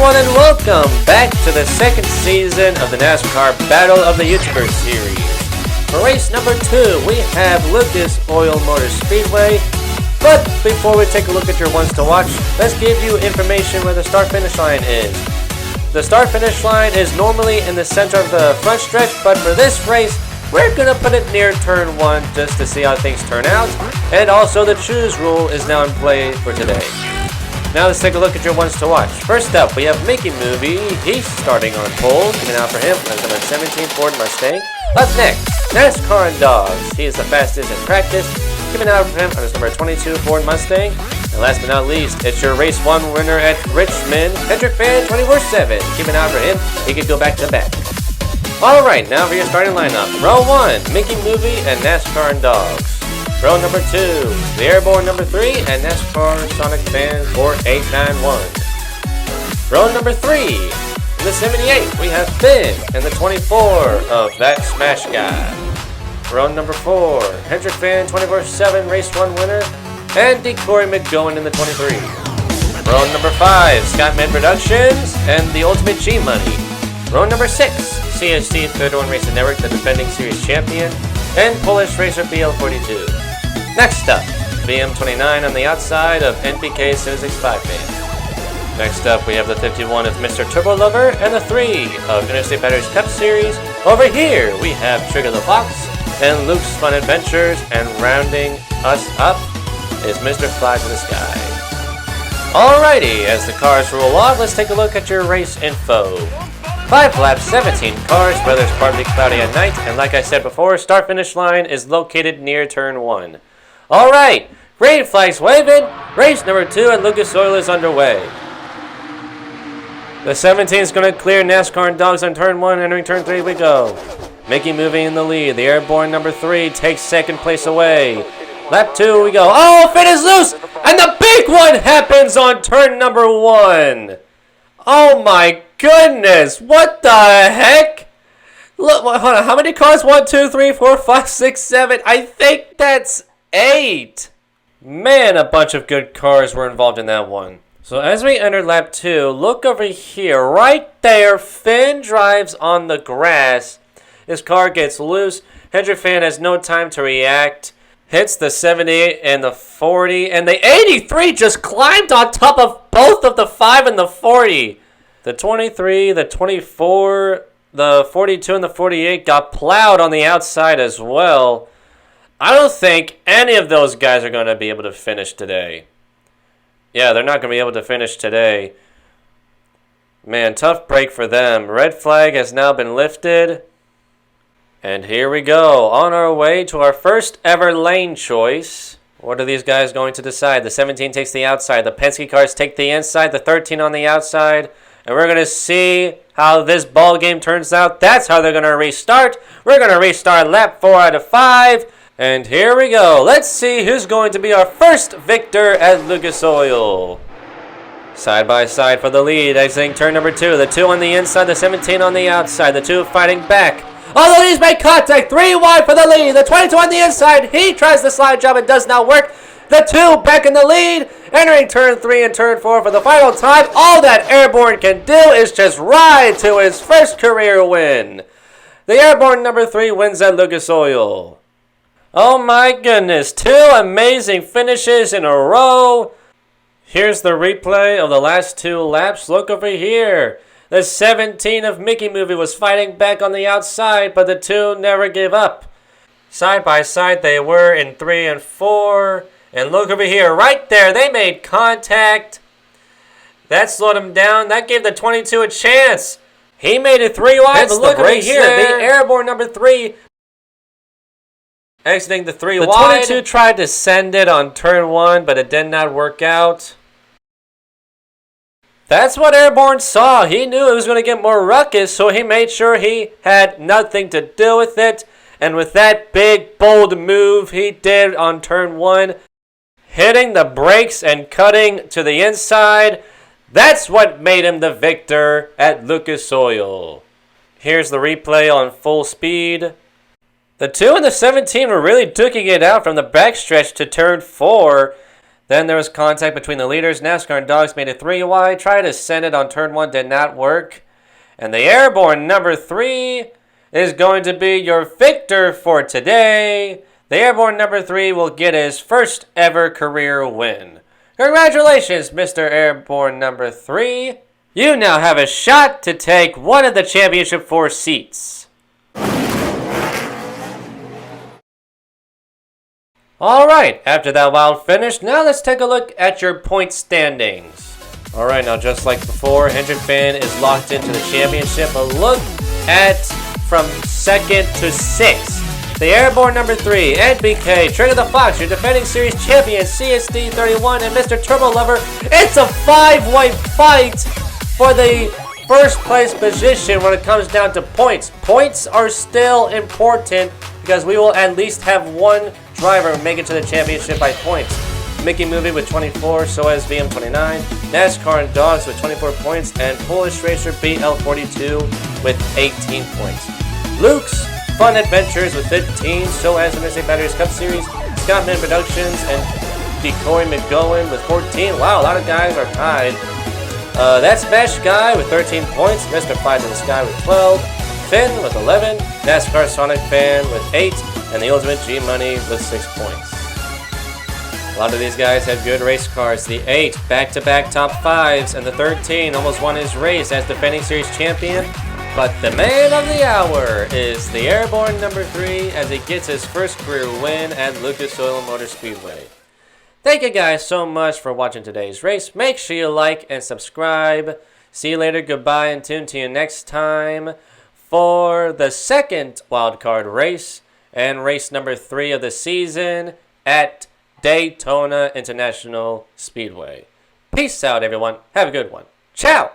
everyone, and welcome back to the second season of the NASCAR Battle of the YouTubers series. For race number 2, we have Lucas Oil Speedway. But before we take a look at your ones to watch, let's give you information where the start-finish line is. The start-finish line is normally in the center of the front stretch, but for this race, we're going to put it near turn 1 just to see how things turn out. And also the choose rule is now in play for today. Now let's take a look at your ones to watch. First up, we have Mickey Movie. He's starting on pole. Coming out for him, that's number 17 Ford Mustang. Up next, Nascar and Dogs. He is the fastest in practice. Coming out for him, that's number 22 Ford Mustang. And last but not least, it's your race 1 winner at Richmond, Hendrick Fan 24/7. Keeping out for him, he could go back to back. Alright, now for your starting lineup. Row 1, Mickey Movie and Nascar and Dogs. Row number 2, the Airborne number 3 and NASCAR Sonic Fan 4891. Row number 3, in the 78, we have Finn and the 24 of That Smash Guy. Row number 4, Hendrick Fan 24/7 Race 1 winner and Decoy McGowan in the 23. Row number 5, Scottman Productions and the Ultimate G-Money. Row number 6, CSC 31 Racing Network, the defending series champion, and Polish Racer BL42. Next up, BM29 on the outside of NPK Suzuki 5 fan. Next up, we have the 51 of Mr. Turbo Lover and the 3 of Interstate Batteries Cup Series. Over here, we have Trigger the Fox and Luke's Fun Adventures, and rounding us up is Mr. Fly to the Sky. Alrighty, as the cars roll off, let's take a look at your race info. 5 laps, 17 cars, weather's partly cloudy at night, and like I said before, start-finish line is located near turn 1. Alright, green flags waving, race number 2 at Lucas Oil is underway. The 17 is going to clear NASCAR and Dogs on turn 1, entering turn 3 we go. Mickey moving in the lead, the Airborne number 3 takes second place away. Lap 2 we go, oh, Finn is loose, and the big one happens on turn number 1. Oh my goodness, what the heck? Look, hold on, how many cars? 1, 2, 3, 4, 5, 6, 7. I think that's 8. Man, a bunch of good cars were involved in that one. So as we enter lap 2, look over here. Right there, Finn drives on the grass. His car gets loose. Hendrick Fan has no time to react. Hits the 78 and the 40. And the 83 just climbed on top of both of the 5 and the 40. The 23, the 24, the 42, and the 48 got plowed on the outside as well. I don't think any of those guys are going to be able to finish today. Yeah, they're not going to be able to finish today. Man, tough break for them. Red flag has now been lifted. And here we go, on our way to our first ever lane choice. What are these guys going to decide? The 17 takes the outside. The Penske cars take the inside. The 13 on the outside. And we're going to see how this ball game turns out. That's how they're going to restart. We're going to restart lap 4 out of 5. And here we go. Let's see who's going to be our first victor at Lucas Oil. Side by side for the lead. Exiting turn number 2. The 2 on the inside. The 17 on the outside. The 2 fighting back. Although he's made contact. 3 wide for the lead. The 22 on the inside. He tries the slide job. It does not work. The 2 back in the lead, entering turn 3 and turn 4 for the final time. All that Airborne can do is just ride to his first career win. The Airborne number 3 wins at Lucas Oil. Oh my goodness, 2 amazing finishes in a row. Here's the replay of the last 2 laps. Look over here. The 17 of Mickey Movie was fighting back on the outside, but the 2 never gave up. Side by side they were in 3 and 4. And look over here, right there, they made contact. That slowed him down. That gave the 22 a chance. He made it 3 wide, but look over here, the Airborne number 3 exiting the 3 wide. The 22 tried to send it on turn 1, but it did not work out. That's what Airborne saw. He knew it was going to get more ruckus, so he made sure he had nothing to do with it. And with that big, bold move he did on turn 1, hitting the brakes and cutting to the inside, that's what made him the victor at Lucas Oil. Here's the replay on full speed. The 2 and the 17 were really duking it out from the backstretch to turn 4. Then there was contact between the leaders. NASCAR and Dogs made it 3 wide. Tried to send it on turn 1, did not work. And the airborne number 3 is going to be your victor for today. The airborne number 3 will get his first ever career win. Congratulations, Mr. Airborne number 3. You now have a shot to take one of the championship 4 seats. Alright, after that wild finish, now let's take a look at your point standings. Alright, now just like before, Hendrick Finn is locked into the championship. A look at from 2nd to 6th. The airborne number 3, NBK, Trigger the Fox, your defending series champion, CSD 31, and Mr. Turbo Lover. It's a 5-way fight for the first place position when it comes down to points. Points are still important because we will at least have one driver make it to the championship by points. Mickey Movie with 24, so has VM 29, NASCAR and Dogs with 24 points, and Polish Racer BL42 with 18 points. Luke's Fun Adventures with 15, so has the Missing Batteries Cup Series, Scottman Productions, and Decoy McGowan with 14. Wow, a lot of guys are tied. That's Mesh Guy with 13 points, Mr. Fight in the Sky with 12, Finn with 11, NASCAR Sonic Fan with 8, and the Ultimate G Money with 6 points. A lot of these guys have good race cars. The 8 back-to-back top 5s, and the 13 almost won his race as defending series champion. But the man of the hour is the airborne number 3 as he gets his first career win at Lucas Oil Speedway. Thank you guys so much for watching today's race. Make sure you like and subscribe. See you later, goodbye, and tune to you next time for the second wildcard race and race number 3 of the season at Daytona International Speedway. Peace out, everyone. Have a good one. Ciao!